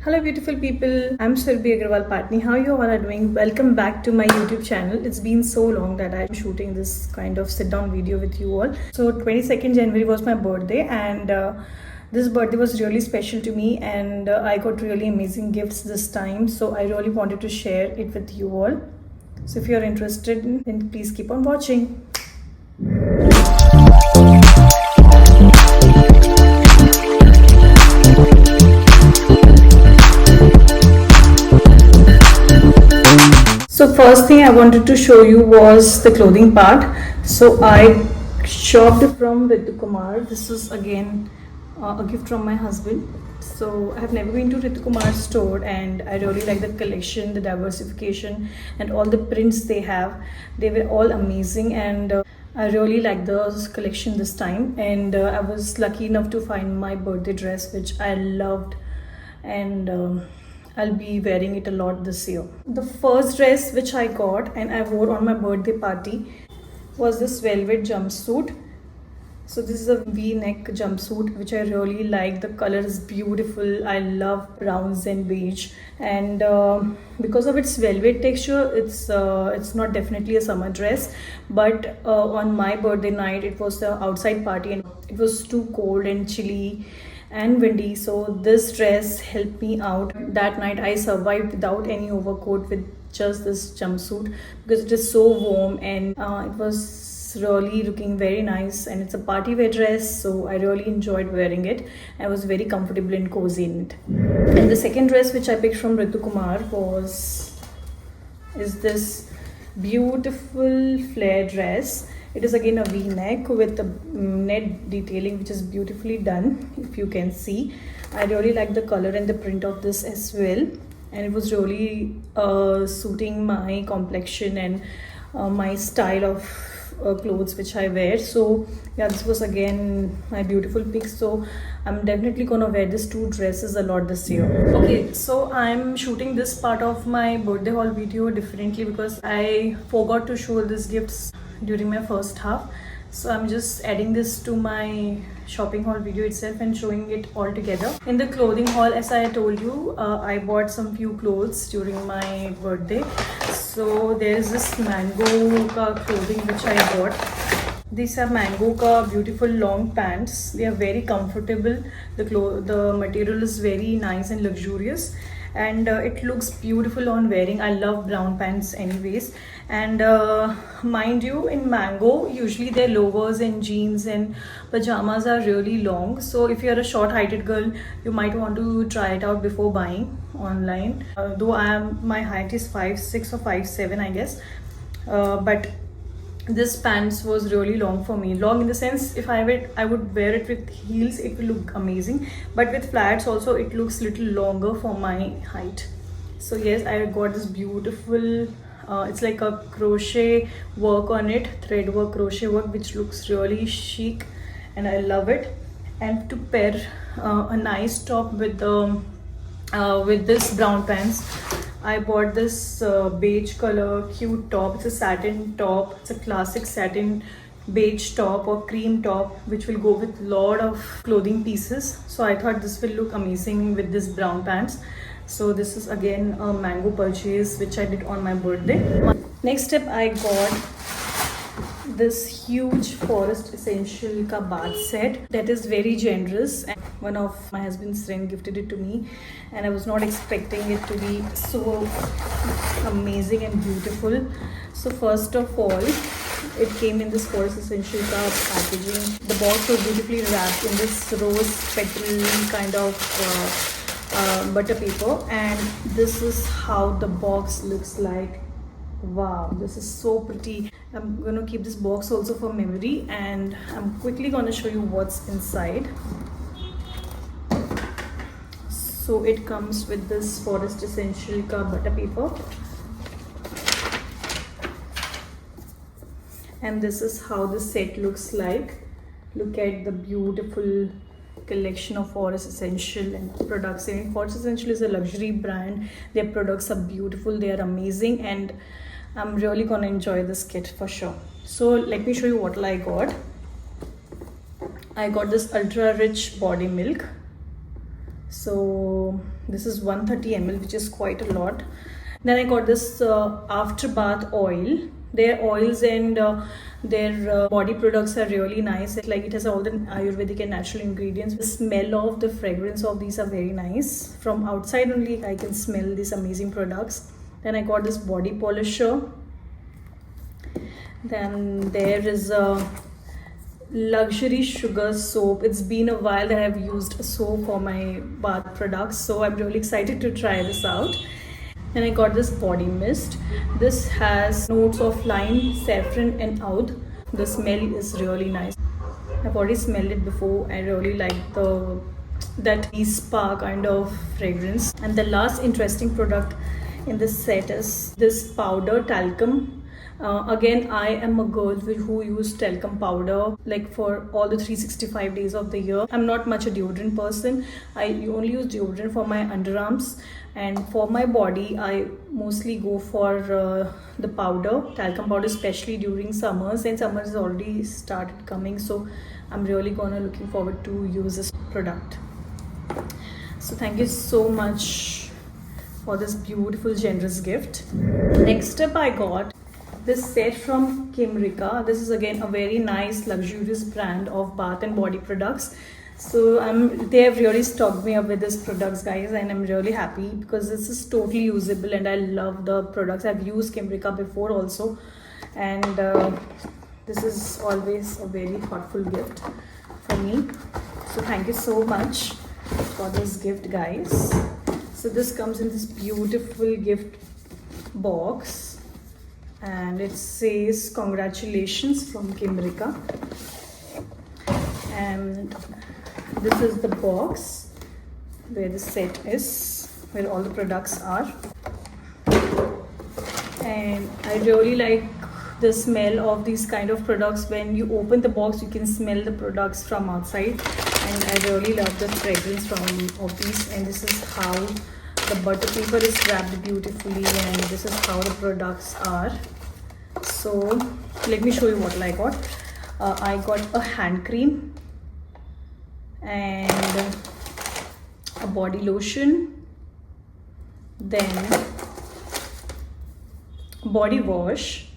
Hello beautiful people, I'm Surbhi Agrawal Patni. How you all are doing? Welcome back to my YouTube channel. It's been so long that I'm shooting this kind of sit down video with you all. So 22nd January was my birthday and this birthday was really special to me and I got really amazing gifts this time. So I really wanted to share it with you all. So if you're interested, then please keep on watching. So first thing I wanted to show you was the clothing part. So I shopped from Ritu Kumar. This is again a gift from my husband. So I have never been to Ritu Kumar's store and I really like the collection, the diversification and all the prints they have. They were all amazing and I really like the collection this time, and I was lucky enough to find my birthday dress which I loved, and I'll be wearing it a lot this year. The first dress which I got and I wore on my birthday party was this velvet jumpsuit. So this is a V-neck jumpsuit which I really like. The color is beautiful. I love browns and beige, and because of its velvet texture, it's not definitely a summer dress. But on my birthday night, it was the outside party and it was too cold and chilly and windy, so this dress helped me out. That night I survived without any overcoat with just this jumpsuit because it is so warm, and it was really looking very nice, and it's a party wear dress, so I really enjoyed wearing it. I was very comfortable and cozy in it. And the second dress which I picked from Ritu Kumar is this beautiful flare dress. It is again a V-neck with the net detailing which is beautifully done, if you can see. I really like the color and the print of this as well, and it was really suiting my complexion and my style of clothes which I wear. So yeah, this was again my beautiful pick. So I'm definitely gonna wear these two dresses a lot this year. Okay, so I'm shooting this part of my birthday haul video differently because I forgot to show these gifts during my first half. So I'm just adding this to my shopping haul video itself and showing it all together. In the clothing haul, as I told you, I bought some few clothes during my birthday. So there's this Mango ka clothing which I bought. These are Mango ka beautiful long pants. They are very comfortable. The material is very nice and luxurious, and it looks beautiful on wearing. I love brown pants anyways, and mind you, in Mango usually their lowers and jeans and pajamas are really long, so if you're a short heighted girl, you might want to try it out before buying online. Though my height is 5'6" or 5'7", I guess, but this pants was really long for me. Long in the sense, if I would wear it with heels, it will look amazing, but with flats also it looks little longer for my height. So yes, I got this beautiful it's like a crochet work on it, thread work, crochet work, which looks really chic and I love it. And to pair a nice top with this brown pants, I bought this beige color cute top. It's a satin top. It's a classic satin beige top or cream top which will go with lot of clothing pieces. So I thought this will look amazing with this brown pants. So this is again a Mango purchase which I did on my birthday. Next step, I got this huge Forest Essential ka bath set that is very generous, and one of my husband's friend gifted it to me and I was not expecting it to be so amazing and beautiful. So first of all, it came in this Forest Essential ka packaging. The box was beautifully wrapped in this rose petal kind of butter paper, and this is how the box looks like. Wow, this is so pretty. I'm gonna keep this box also for memory, and I'm quickly gonna show you what's inside. So it comes with this Forest Essential ka butter paper, and this is how the set looks like. Look at the beautiful collection of Forest Essential and products. And Forest Essential is a luxury brand. Their products are beautiful, they are amazing, and I'm really gonna enjoy this kit for sure. So let me show you what I got. I got this ultra rich body milk. So This is 130 ml, which is quite a lot. Then I got this after bath oil. Their oils and their body products are really nice. Like it has all the Ayurvedic and natural ingredients. The smell of the fragrance of these are very nice. From outside only I can smell these amazing products. Then I got this body polisher. Then there is a luxury sugar soap. It's been a while that I've used soap for my bath products, so I'm really excited to try this out. Then I got this body mist. This has notes of lime, saffron and oud. The smell is really nice. I've already smelled it before. I really like that spa kind of fragrance. And the last interesting product in this set is this powder talcum. Again, I am a girl who used talcum powder like for all the 365 days of the year. I'm not much a deodorant person. I only use deodorant for my underarms, and for my body I mostly go for the powder, talcum powder, especially during summers, and summer has already started coming, so I'm really looking forward to use this product. So thank you so much for this beautiful generous gift. Next up, I got this set from Kimrica. This is again a very nice luxurious brand of bath and body products. So they have really stocked me up with these products, guys, and I'm really happy because this is totally usable and I love the products. I've used Kimrica before also, and this is always a very thoughtful gift for me. So thank you so much for this gift, guys. So this comes in this beautiful gift box, and it says congratulations from Kimrica, and this is the box where the set is, where all the products are. And I really like the smell of these kind of products. When you open the box, you can smell the products from outside, and I really love the fragrance of these. And this is how the butter paper is wrapped beautifully, and this is how the products are. So let me show you what I got. I got a hand cream and a body lotion, then body wash,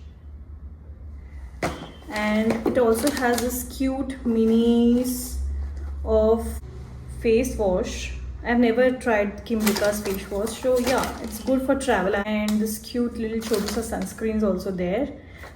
and it also has this cute minis of face wash. I've never tried Kimrica's face wash, so yeah, it's good for travel. And this cute little Chodusa sunscreen is also there.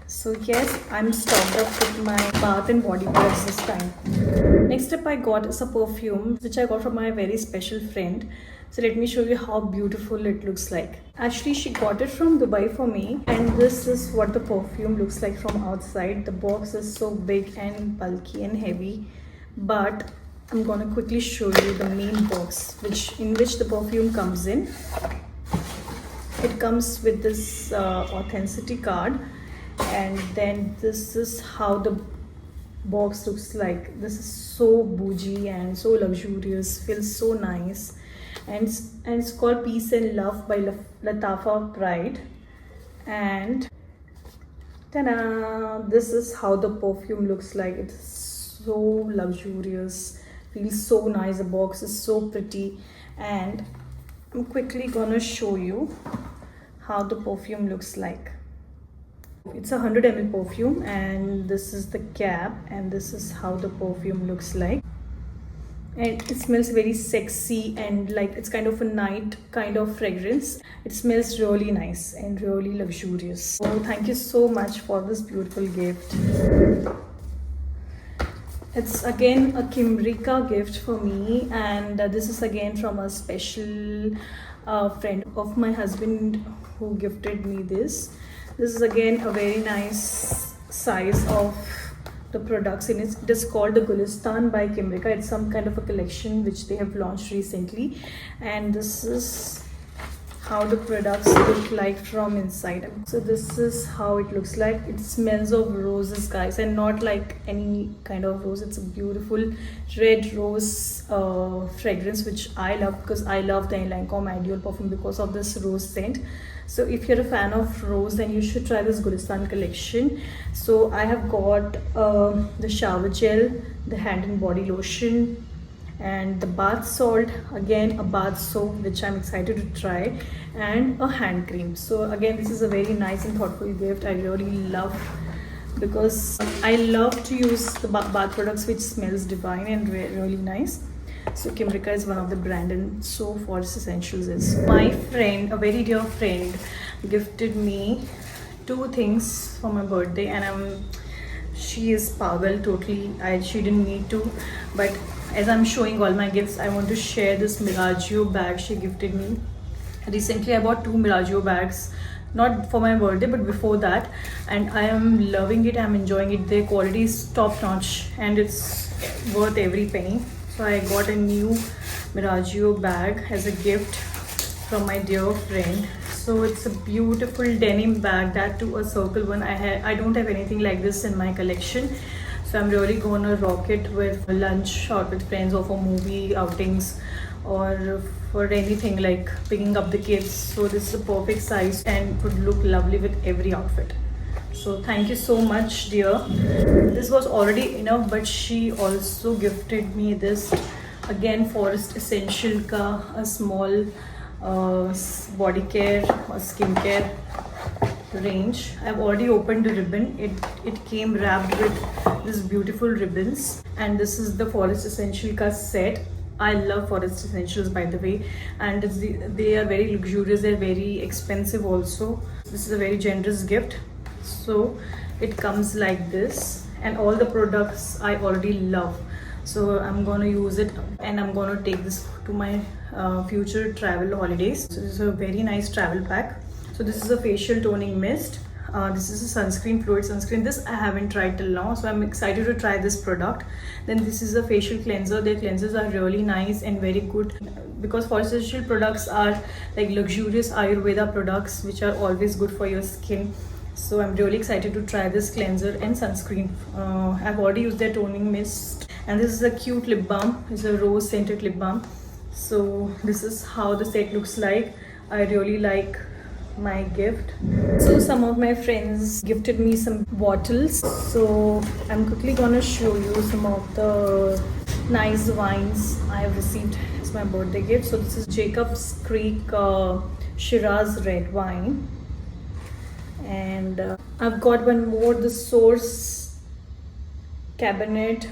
So yes, I'm stocked up with my bath and body products this time. Next up, I got is a perfume which I got from my very special friend. So let me show you how beautiful it looks like. Actually, she got it from Dubai for me, and this is what the perfume looks like from outside. The box is so big and bulky and heavy, but I'm gonna quickly show you the main box in which the perfume comes in. It comes with this authenticity card, and then this is how the box looks like. This is so bougie and so luxurious, feels so nice, and it's called Peace and Love by Latafa Pride. And ta-da! This is how the perfume looks like. It's so luxurious, feels so nice. The box is so pretty, and I'm quickly gonna show you how the perfume looks like. It's a 100 ml perfume, and this is the cap, and this is how the perfume looks like. And it smells very sexy, and like it's kind of a night kind of fragrance. It smells really nice and really luxurious. So thank you so much for this beautiful gift. It's again a Kimrica gift for me, and this is again from a special friend of my husband who gifted me this. This is again a very nice size of the products in it. It is called the Gulistan by Kimrica. It's some kind of a collection which they have launched recently, and this is how the products look like from inside. So this is how it looks like. It smells of roses, guys, and not like any kind of rose. It's a beautiful red rose fragrance, which I love because I love the Lancome Ideal perfume because of this rose scent. So if you're a fan of rose, then you should try this Gulistan collection. So I have got the shower gel, the hand and body lotion, and the bath salt, again a bath soap which I'm excited to try, and a hand cream. So again, this is a very nice and thoughtful gift. I really love, because I love to use the bath products which smells divine and really nice. So Kimrica is one of the brand, and so Forest Essentials is. My friend, a very dear friend, gifted me two things for my birthday, and she is pagal totally. She didn't need to, but as I'm showing all my gifts, I want to share this Miragio bag she gifted me. Recently I bought two Miragio bags, not for my birthday but before that, and I am loving it. I'm enjoying it. Their quality is top notch and it's worth every penny. So I got a new Miragio bag as a gift from my dear friend. So it's a beautiful denim bag, that too a circle one. I don't have anything like this in my collection, so I'm really gonna rock it with lunch or with friends, or for movie outings, or for anything like picking up the kids. So this is a perfect size and would look lovely with every outfit. So thank you so much, dear. This was already enough, but she also gifted me this, again Forest Essential ka a small body care or skincare range. I've already opened the ribbon. It came wrapped with this beautiful ribbons, and this is the Forest Essential ka set. I love Forest Essentials, by the way, and they are very luxurious. They're very expensive also. This is a very generous gift. So it comes like this, and all the products I already love. So I'm gonna use it, and I'm gonna take this to my future travel holidays. So this is a very nice travel pack. So this is a facial toning mist. This is a sunscreen, fluid sunscreen. This I haven't tried till now, so I'm excited to try this product. Then this is a facial cleanser. Their cleansers are really nice and very good, because Forest Essential products are like luxurious Ayurveda products which are always good for your skin. So I'm really excited to try this cleanser and sunscreen. I've already used their toning mist, and this is a cute lip balm. It's a rose scented lip balm. So this is how the set looks like. I really like my gift. So some of my friends gifted me some bottles, so I'm quickly gonna show you some of the nice wines I have received as my birthday gift. So this is Jacob's Creek Shiraz red wine, and I've got one more, the Source Cabernet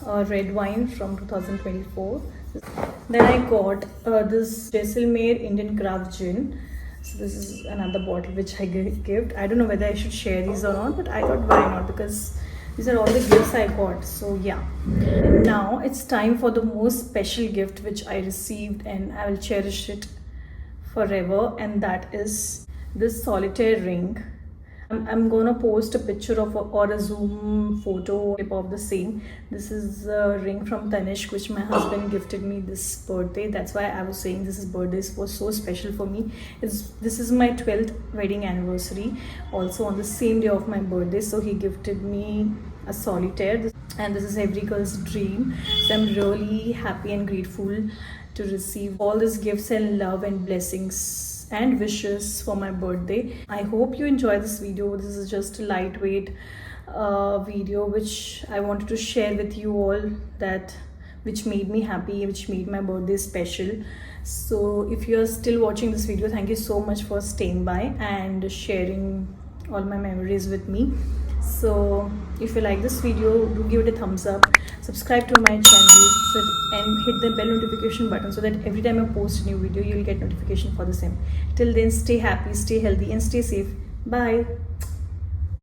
red wine from 2024. Then I got this Jaisalmer Indian Craft Gin. So this is another bottle which I gift. I don't know whether I should share these or not, but I thought why not, because these are all the gifts I got. So yeah, and now it's time for the most special gift which I received, and I will cherish it forever, and that is this solitaire ring. I'm gonna post a picture of or a zoom photo of the same. This is a ring from Tanishq which my husband gifted me this birthday. That's why I was saying this birthday was so special for me. This is my 12th wedding anniversary, also on the same day of my birthday. So he gifted me a solitaire, and this is every girl's dream. So I'm really happy and grateful to receive all these gifts and love and blessings and wishes for my birthday. I hope you enjoy this video. This is just a lightweight video which I wanted to share with you all, that which made me happy, which made my birthday special. So if you are still watching this video, thank you so much for staying by and sharing all my memories with me. So if you like this video, do give it a thumbs up, subscribe to my channel, and hit the bell notification button so that every time I post a new video, you'll get notification for the same. Till then, stay happy, stay healthy, and stay safe. Bye.